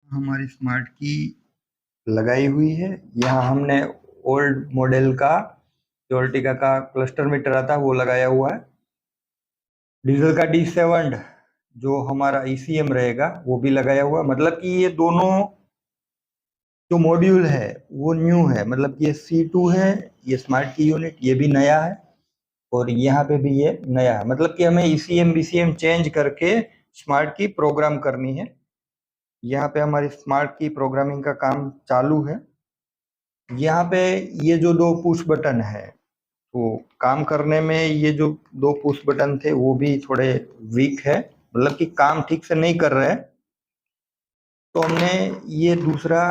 हमारी स्मार्ट की लगाई हुई है। यहाँ हमने ओल्ड मॉडल का जो अर्टिगा का क्लस्टर मीटर आता है वो लगाया हुआ है। डीजल का D7 जो हमारा ECM रहेगा वो भी लगाया हुआ, मतलब कि ये दोनों जो मॉड्यूल है वो न्यू है, मतलब कि ये C2 है, ये स्मार्ट की यूनिट ये भी नया है और यहाँ पे भी ये नया है। मतलब कि हमें ECM BCM चेंज करके स्मार्ट की प्रोग्राम करनी है। यहाँ पे हमारी स्मार्ट की प्रोग्रामिंग का काम चालू है। यहाँ पे ये जो दो पुश बटन है तो काम करने में ये जो दो पुश बटन थे वो भी थोड़े वीक है, मतलब कि काम ठीक से नहीं कर रहे हैं। तो हमने ये दूसरा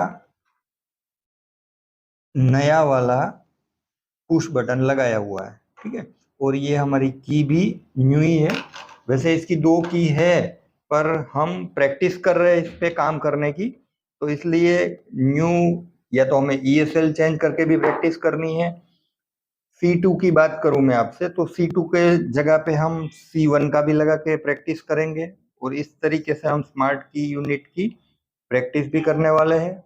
नया वाला पुश बटन लगाया हुआ है, ठीक है। और ये हमारी की भी न्यू ही है। वैसे इसकी दो की है पर हम प्रैक्टिस कर रहे हैं इस पे काम करने की, तो इसलिए न्यू या तो हमें ESL चेंज करके भी प्रैक्टिस करनी है। C2 की बात करूं मैं आपसे तो C2 के जगह पे हम C1 का भी लगा के प्रैक्टिस करेंगे और इस तरीके से हम स्मार्ट की यूनिट की प्रैक्टिस भी करने वाले हैं।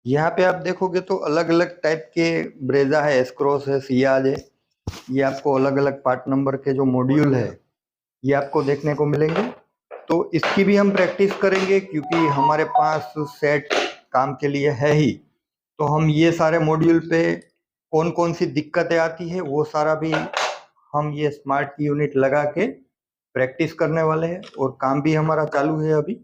यहाँ पे आप देखोगे तो अलग अलग टाइप के ब्रेजा है, एस्क्रोस है, सियाज है। ये आपको अलग अलग पार्ट नंबर के जो मॉड्यूल है ये आपको देखने को मिलेंगे। तो इसकी भी हम प्रैक्टिस करेंगे क्योंकि हमारे पास सेट काम के लिए है ही। तो हम ये सारे मॉड्यूल पे कौन कौन सी दिक्कतें आती है वो सारा भी हम ये स्मार्ट की यूनिट लगा के प्रैक्टिस करने वाले हैं और काम भी हमारा चालू है अभी।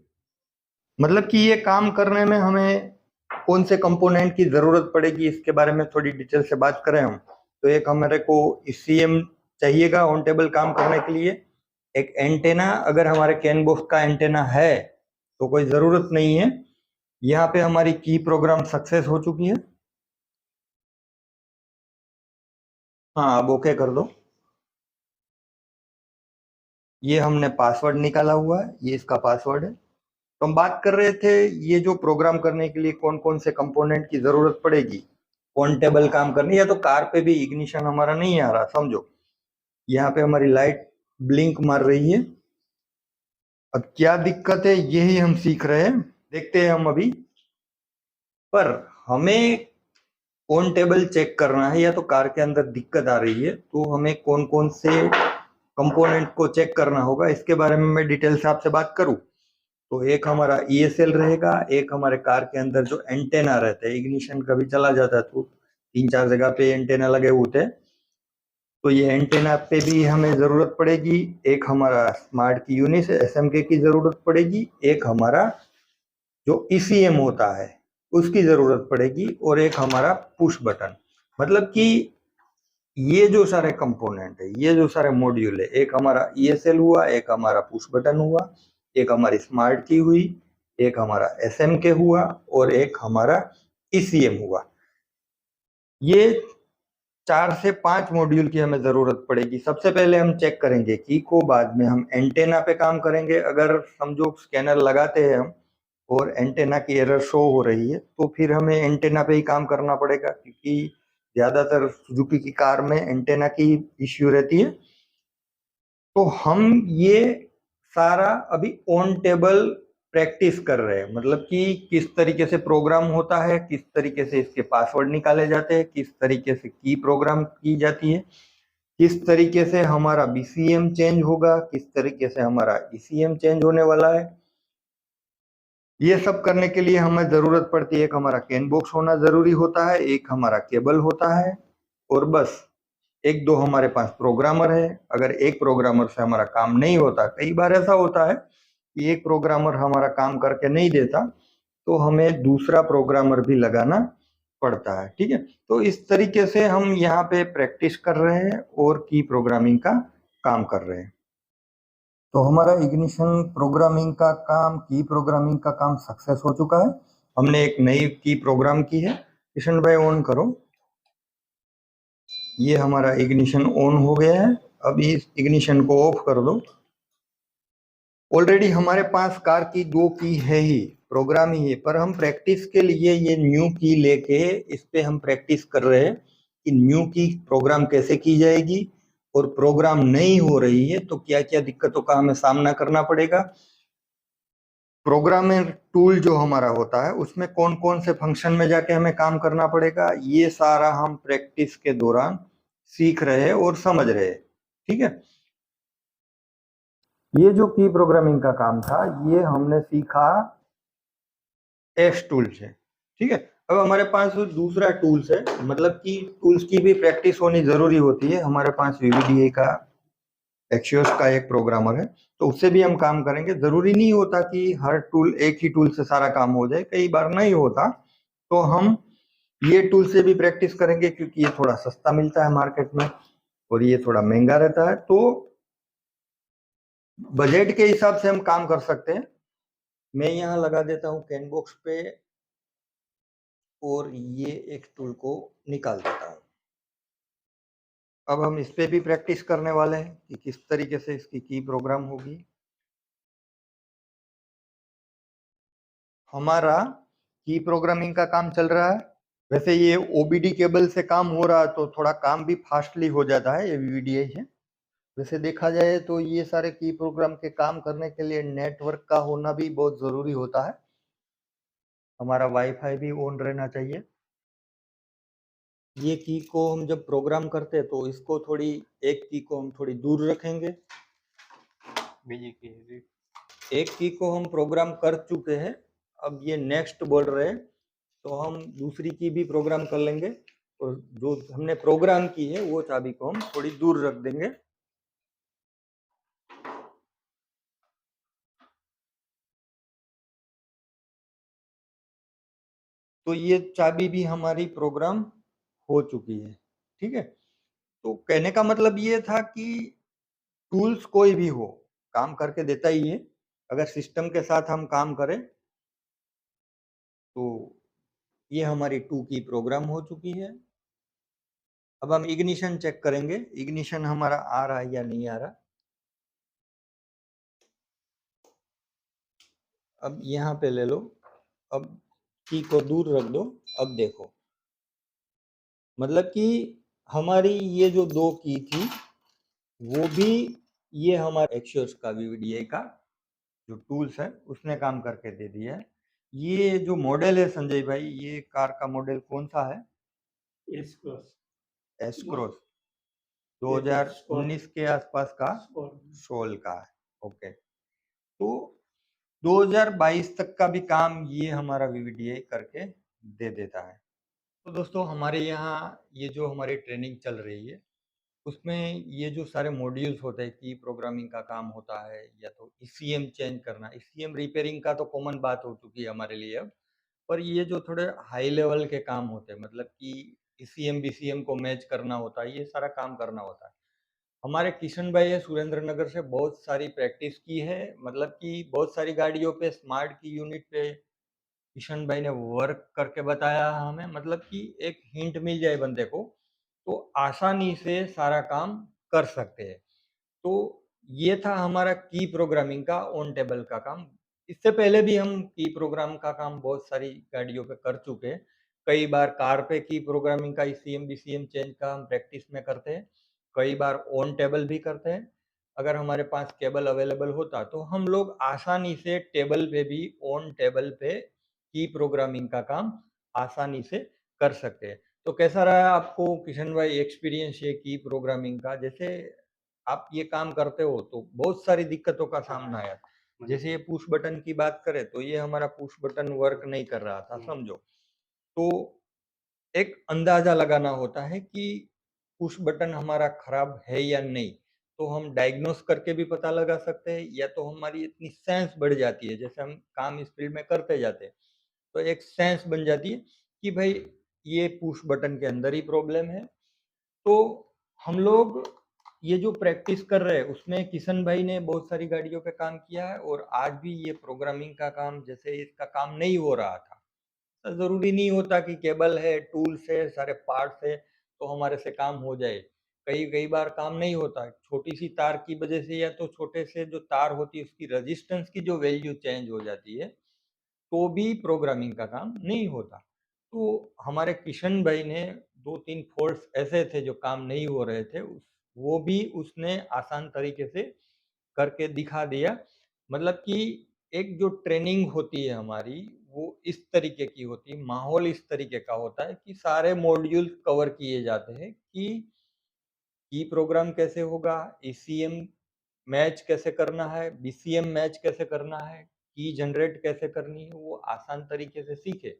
मतलब कि ये काम करने में हमें कौन से कंपोनेंट की जरूरत पड़ेगी इसके बारे में थोड़ी डिटेल से बात करें हम तो एक हमारे को ECM चाहिएगा ऑन टेबल काम करने के लिए। एक एंटेना, अगर हमारे कैन बॉक्स का एंटेना है तो कोई जरूरत नहीं है। यहाँ पे हमारी की प्रोग्राम सक्सेस हो चुकी है। हाँ, अब ओके कर दो। ये हमने पासवर्ड निकाला हुआ है, ये इसका पासवर्ड है। तो हम बात कर रहे थे ये जो प्रोग्राम करने के लिए कौन कौन से कंपोनेंट की जरूरत पड़ेगी ऑन टेबल काम करने, या तो कार पे भी इग्निशन हमारा नहीं आ रहा समझो। यहाँ पे हमारी लाइट ब्लिंक मार रही है। अब क्या दिक्कत है यही हम सीख रहे हैं, देखते हैं हम अभी। पर हमें ऑन टेबल चेक करना है या तो कार के अंदर दिक्कत आ रही है तो हमें कौन कौन से कंपोनेंट को चेक करना होगा इसके बारे में मैं डिटेल से आपसे बात करूं तो एक हमारा ESL रहेगा, एक हमारे कार के अंदर जो एंटेना रहते हैं, इग्निशन कभी चला जाता है तो 3-4 जगह पे एंटेना लगे होते हैं तो ये एंटेना पे भी हमें जरूरत पड़ेगी। एक हमारा स्मार्ट की यूनिट SMK की जरूरत पड़ेगी, एक हमारा जो ECM होता है उसकी जरूरत पड़ेगी और एक हमारा पुश बटन। मतलब कि ये जो सारे कंपोनेंट है, ये जो सारे मॉड्यूल है, एक हमारा ESL हुआ, एक हमारा पुश बटन हुआ, एक हमारी स्मार्ट की हुई, एक हमारा SMK हुआ और एक हमारा ECM हुआ। ये 4 से 5 मॉड्यूल की हमें जरूरत पड़ेगी। सबसे पहले हम चेक करेंगे की को, बाद में हम एंटेना पे काम करेंगे। अगर समझो स्कैनर लगाते हैं हम और एंटेना की एरर शो हो रही है तो फिर हमें एंटेना पे ही काम करना पड़ेगा क्योंकि ज्यादातर सुजुकी की कार में एंटेना की इश्यू रहती है। तो हम ये सारा अभी ऑन टेबल प्रैक्टिस कर रहे हैं, मतलब कि किस तरीके से प्रोग्राम होता है, किस तरीके से इसके पासवर्ड निकाले जाते हैं, किस तरीके से की प्रोग्राम की जाती है, किस तरीके से हमारा BCM चेंज होगा, किस तरीके से हमारा ECM चेंज होने वाला है। ये सब करने के लिए हमें जरूरत पड़ती है, एक हमारा कैन बॉक्स होना जरूरी होता है, एक हमारा केबल होता है और बस एक दो हमारे पास प्रोग्रामर है। अगर एक प्रोग्रामर से हमारा काम नहीं होता, कई बार ऐसा होता है कि एक प्रोग्रामर हमारा काम करके नहीं देता तो हमें दूसरा प्रोग्रामर भी लगाना पड़ता है, ठीक है। तो इस तरीके से हम यहाँ पे प्रैक्टिस कर रहे हैं और की प्रोग्रामिंग का काम कर रहे हैं। तो हमारा इग्निशन प्रोग्रामिंग का काम, की प्रोग्रामिंग का काम सक्सेस हो चुका है। हमने एक नई की प्रोग्राम की है। किशन भाई ऑन करो। ये हमारा इग्निशन ऑन हो गया है। अब इस इग्निशन को ऑफ कर दो। ऑलरेडी हमारे पास कार की 2 की है ही, प्रोग्राम ही है, पर हम प्रैक्टिस के लिए ये न्यू की लेके इस पे हम प्रैक्टिस कर रहे हैं कि न्यू की प्रोग्राम कैसे की जाएगी और प्रोग्राम नहीं हो रही है तो क्या क्या दिक्कतों का हमें सामना करना पड़ेगा। प्रोग्रामर टूल जो हमारा होता है उसमें कौन कौन से फंक्शन में जाके हमें काम करना पड़ेगा, ये सारा हम प्रैक्टिस के दौरान सीख रहे हैं और समझ रहे हैं। ठीक है, ये जो की प्रोग्रामिंग का काम था ये हमने सीखा एस टूल से। ठीक है, अब हमारे पास दूसरा टूल्स है, मतलब कि टूल्स की भी प्रैक्टिस होनी जरूरी होती है। हमारे पास VBDA का एक्सियोस का एक प्रोग्रामर है, तो उससे भी हम काम करेंगे। जरूरी नहीं होता कि हर टूल, एक ही टूल से सारा काम हो जाए, कई बार नहीं होता, तो हम ये टूल से भी प्रैक्टिस करेंगे, क्योंकि ये थोड़ा सस्ता मिलता है मार्केट में और ये थोड़ा महंगा रहता है, तो बजट के हिसाब से हम काम कर सकते हैं। मैं यहाँ लगा देता हूँ कैनबॉक्स पे और ये एक टूल को निकाल देता हूँ। अब हम इस पे भी प्रैक्टिस करने वाले हैं कि किस तरीके से इसकी की प्रोग्राम होगी। हमारा की प्रोग्रामिंग का काम चल रहा है। वैसे ये OBD केबल से काम हो रहा है तो थोड़ा काम भी फास्टली हो जाता है, ये VBDA है। वैसे देखा जाए तो ये सारे की प्रोग्राम के काम करने के लिए नेटवर्क का होना भी बहुत जरूरी होता है। हमारा वाईफाई भी ऑन रहना चाहिए। ये की को हम जब प्रोग्राम करते हैं तो इसको थोड़ी, एक की को हम थोड़ी दूर रखेंगे। एक की को हम प्रोग्राम कर चुके हैं, अब ये नेक्स्ट बोल रहे हैं, तो हम दूसरी की भी प्रोग्राम कर लेंगे और जो हमने प्रोग्राम की है वो चाबी को हम थोड़ी दूर रख देंगे। तो ये चाबी भी हमारी प्रोग्राम हो चुकी है। ठीक है, तो कहने का मतलब ये था कि टूल्स कोई भी हो काम करके देता ही है। अगर सिस्टम के साथ हम काम करें तो ये हमारी 2 की प्रोग्राम हो चुकी है। अब हम इग्निशन चेक करेंगे, इग्निशन हमारा आ रहा है या नहीं आ रहा। अब यहाँ पे ले लो, अब की को दूर रख दो। अब देखो, मतलब कि हमारी ये जो 2 की थी वो भी ये हमारे एक्सियोस का VBDA का जो टूल्स है उसने काम करके दे दिया है। ये जो मॉडल है संजय भाई, ये कार का मॉडल कौन सा है? एस क्रॉस एस क्रॉस 2019 के आसपास का सोल का है। ओके, तो 2022 तक का भी काम ये हमारा VBDA करके दे देता है। तो दोस्तों हमारे यहाँ ये जो हमारी ट्रेनिंग चल रही है उसमें ये जो सारे मॉड्यूल्स होते हैं कि प्रोग्रामिंग का काम होता है, या तो ECM चेंज करना, ECM रिपेयरिंग का तो कॉमन बात हो चुकी है हमारे लिए अब। पर ये जो थोड़े हाई लेवल के काम होते हैं, मतलब कि ECM BCM को मैच करना होता है, ये सारा काम करना होता है। हमारे किशन भाई है सुरेंद्र नगर से, बहुत सारी प्रैक्टिस की है, मतलब कि बहुत सारी गाड़ियों पे स्मार्ट की यूनिट पे किशन भाई ने वर्क करके बताया हमें, मतलब कि एक हिंट मिल जाए बंदे को तो आसानी से सारा काम कर सकते हैं। तो ये था हमारा की प्रोग्रामिंग का ऑन टेबल का काम। इससे पहले भी हम की प्रोग्राम का काम बहुत सारी गाड़ियों पे कर चुके हैं। कई बार कार पे की प्रोग्रामिंग का ECM BCM चेंज का हम प्रैक्टिस में करते हैं, कई बार ऑन टेबल भी करते हैं। अगर हमारे पास केबल अवेलेबल होता तो हम लोग आसानी से टेबल पे भी, ऑन टेबल पे की प्रोग्रामिंग का काम आसानी से कर सकते हैं। तो कैसा रहा आपको किशन भाई एक्सपीरियंस ये की प्रोग्रामिंग का? जैसे आप ये काम करते हो तो बहुत सारी दिक्कतों का सामना आया। जैसे ये पुश बटन की बात करें तो ये हमारा पुश बटन वर्क नहीं कर रहा था, समझो। तो एक अंदाजा लगाना होता है कि पुश बटन हमारा खराब है या नहीं, तो हम डायग्नोस करके भी पता लगा सकते हैं, या तो हमारी इतनी सेंस बढ़ जाती है, जैसे हम काम इस फील्ड में करते जाते हैं तो एक सेंस बन जाती है कि भाई ये पुश बटन के अंदर ही प्रॉब्लम है। तो हम लोग ये जो प्रैक्टिस कर रहे हैं उसमें किशन भाई ने बहुत सारी गाड़ियों पे काम किया है, और आज भी ये प्रोग्रामिंग का काम, जैसे इसका काम नहीं हो रहा था, तो जरूरी नहीं होता कि केबल है, टूल्स है, सारे पार्ट्स है तो हमारे से काम हो जाए। कई कई बार काम नहीं होता, छोटी सी तार की वजह से, या तो छोटे से जो तार होती है उसकी रेजिस्टेंस की जो वैल्यू चेंज हो जाती है, तो भी प्रोग्रामिंग का काम नहीं होता। तो हमारे किशन भाई ने 2-3 फॉल्ट्स ऐसे थे जो काम नहीं हो रहे थे, वो भी उसने आसान तरीके से करके दिखा दिया। मतलब कि एक जो ट्रेनिंग होती है हमारी वो इस तरीके की होती है, माहौल इस तरीके का होता है कि सारे मॉड्यूल कवर किए जाते हैं कि की प्रोग्राम कैसे होगा, ईसीएम मैच कैसे करना है, बीसीएम मैच कैसे करना है, की जनरेट कैसे करनी है, वो आसान तरीके से सीखे।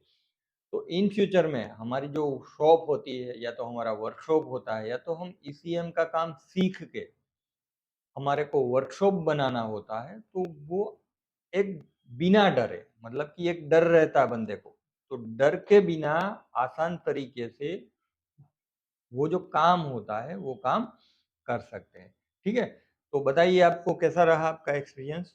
तो इन फ्यूचर में हमारी जो शॉप होती है या तो हमारा वर्कशॉप होता है या तो हम ईसीएम का काम सीख के हमारे को वर्कशॉप बनाना होता है, तो वो एक बिना डरे, मतलब कि एक डर रहता है बंदे को, तो डर के बिना आसान तरीके से वो जो काम होता है वो काम कर सकते हैं। ठीक है, तो बताइए आपको कैसा रहा आपका एक्सपीरियंस?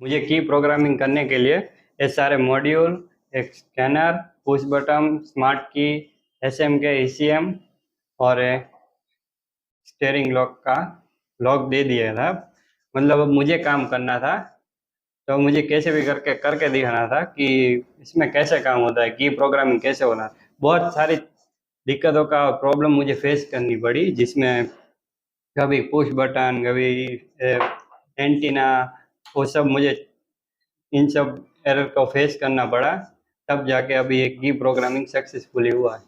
मुझे की प्रोग्रामिंग करने के लिए ये सारे मॉड्यूल, एक स्कैनर, पुश बटन, स्मार्ट की, एसएम के ईसीएम और स्टीयरिंग लॉक का लॉक दे दिया था। मतलब अब मुझे काम करना था, तो मुझे कैसे भी करके दिखाना था कि इसमें कैसे काम होता है, की प्रोग्रामिंग कैसे होना है। बहुत सारी दिक्कतों का प्रॉब्लम मुझे फेस करनी पड़ी, जिसमें कभी पुश बटन, कभी एंटीना, वो सब मुझे इन सब एरर को फेस करना पड़ा, तब जाके अभी एक की प्रोग्रामिंग सक्सेसफुली हुआ है।